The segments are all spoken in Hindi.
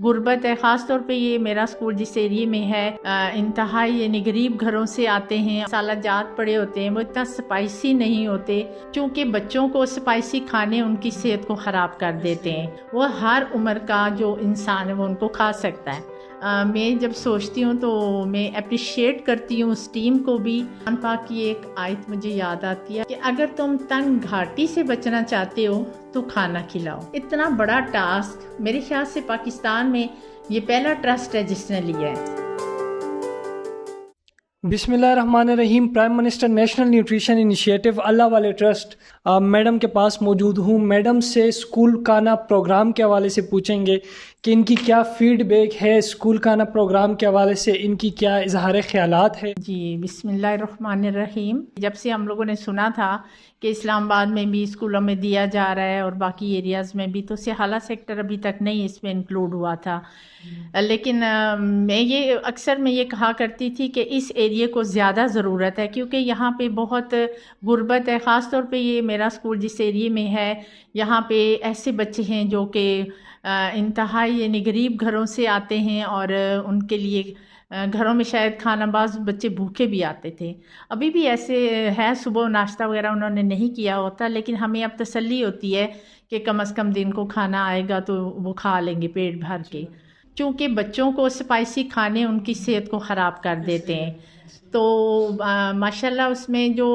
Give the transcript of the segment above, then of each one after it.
गुर्बत है। ख़ास तौर पे ये मेरा स्कूल जिस एरिए में है, इंतहाई यानी गरीब घरों से आते हैं। मसाला जात पड़े होते हैं, वो इतना स्पाइसी नहीं होते, क्योंकि बच्चों को स्पाइसी खाने उनकी सेहत को ख़राब कर देते हैं। वो हर उम्र का जो इंसान है वो उनको खा सकता है। मैं जब सोचती हूँ तो मैं अप्रिशिएट करती हूँ उस टीम को भी। कुरान पाक की एक आयत मुझे याद आती है कि अगर तुम तंग घाटी से बचना चाहते हो तो खाना खिलाओ। इतना बड़ा टास्क मेरे ख्याल से पाकिस्तान में ये पहला ट्रस्ट है जिसने लिया है। बिस्मिल्लाहिर्रहमानिर्रहीम। Prime minister national nutrition initiative Allah वाले ट्रस्ट मैडम के पास मौजूद हूँ। मैडम से स्कूल खाना प्रोग्राम के हवाले से पूछेंगे कि इनकी क्या फीडबैक है, स्कूल खाना प्रोग्राम के हवाले से इनकी क्या इजहार ख्यालात है। जी, बिस्मिल्लाहिर्रहमानिर्रहीम। जब से हम लोगों ने सुना था कि इस्लामाबाद में भी स्कूलों में दिया जा रहा है और बाकी एरियाज़ में भी, तो सिहाला सेक्टर अभी तक नहीं इसमें इंक्लूड हुआ था। लेकिन मैं ये कहा करती थी कि इस एरिया को ज़्यादा ज़रूरत है, क्योंकि यहाँ पे बहुत गुर्बत है। ख़ास तौर पे ये मेरा स्कूल जिस एरिए में है, यहाँ पे ऐसे बच्चे हैं जो कि इंतहाई यानी गरीब घरों से आते हैं और उनके लिए घरों में शायद खाना, बाज़ बच्चे भूखे भी आते थे। अभी भी ऐसे है, सुबह नाश्ता वगैरह उन्होंने नहीं किया होता, लेकिन हमें अब तसल्ली होती है कि कम से कम दिन को खाना आएगा तो वो खा लेंगे पेट भर के। क्योंकि बच्चों को स्पाइसी खाने उनकी सेहत को ख़राब कर देते हैं। तो माशाल्लाह उसमें जो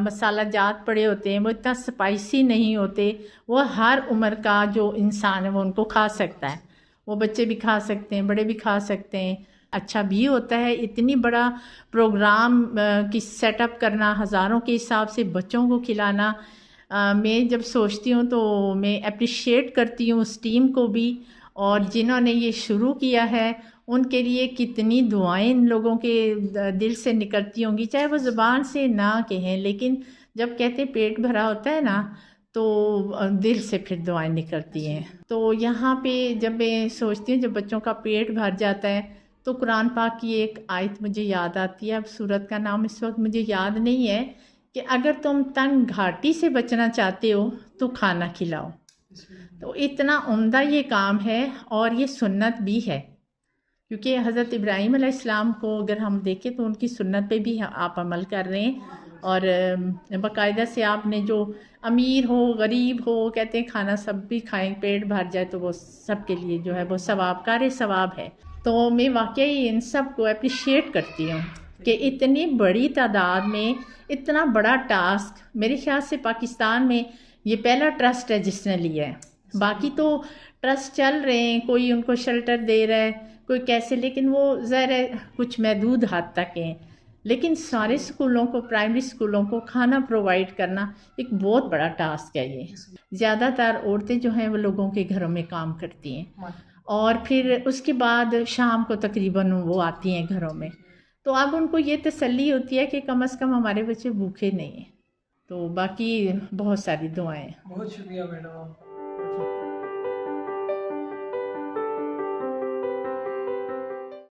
मसाला जात पड़े होते हैं वो इतना स्पाइसी नहीं होते। वो हर उम्र का जो इंसान है वो उनको खा सकता है। वो बच्चे भी खा सकते हैं, बड़े भी खा सकते हैं। अच्छा भी होता है। इतनी बड़ा प्रोग्राम की सेटअप करना, हज़ारों के हिसाब से बच्चों को खिलाना, मैं जब सोचती हूँ तो मैं अप्रिशिएट करती हूँ उस टीम को भी, और जिन्होंने ये शुरू किया है उनके लिए कितनी दुआएं इन लोगों के दिल से निकलती होंगी, चाहे वो ज़ुबान से ना कहें, लेकिन जब कहते पेट भरा होता है ना तो दिल से फिर दुआएं निकलती हैं। तो यहाँ पे जब मैं सोचती हूँ, जब बच्चों का पेट भर जाता है तो कुरान पाक की एक आयत मुझे याद आती है। अब सूरत का नाम इस वक्त मुझे याद नहीं है, कि अगर तुम तंग घाटी से बचना चाहते हो तो खाना खिलाओ। तो इतना उम्दा ये काम है और ये सुन्नत भी है, क्योंकि हज़रत इब्राहीम अलैहिस्सलाम को अगर हम देखें तो उनकी सुन्नत पे भी आप अमल कर रहे हैं। और बाकायदा से आपने जो अमीर हो गरीब हो, कहते हैं खाना सब भी खाएं, पेट भर जाए तो वो सब के लिए जो है वो सवाब कार सवाब है। तो मैं वाकई इन सब को अप्रिशिएट करती हूँ कि इतनी बड़ी तादाद में इतना बड़ा टास्क, मेरे ख्याल से पाकिस्तान में ये पहला ट्रस्ट है जिसने लिया है। बाकी तो ट्रस्ट चल रहे हैं, कोई उनको शेल्टर दे रहा है, कोई कैसे, लेकिन वो ज़रा कुछ महदूद हद तक हैं। लेकिन सारे स्कूलों को, प्राइमरी स्कूलों को खाना प्रोवाइड करना एक बहुत बड़ा टास्क है। ये ज़्यादातर औरतें जो हैं वो लोगों के घरों में काम करती हैं और फिर उसके बाद शाम को तकरीबन वो आती हैं घरों में। तो अब उनको ये तसल्ली होती है कि कम से कम हमारे बच्चे भूखे नहीं हैं। तो बाकी बहुत सारी दुआएं। बहुत शुक्रिया मैडम।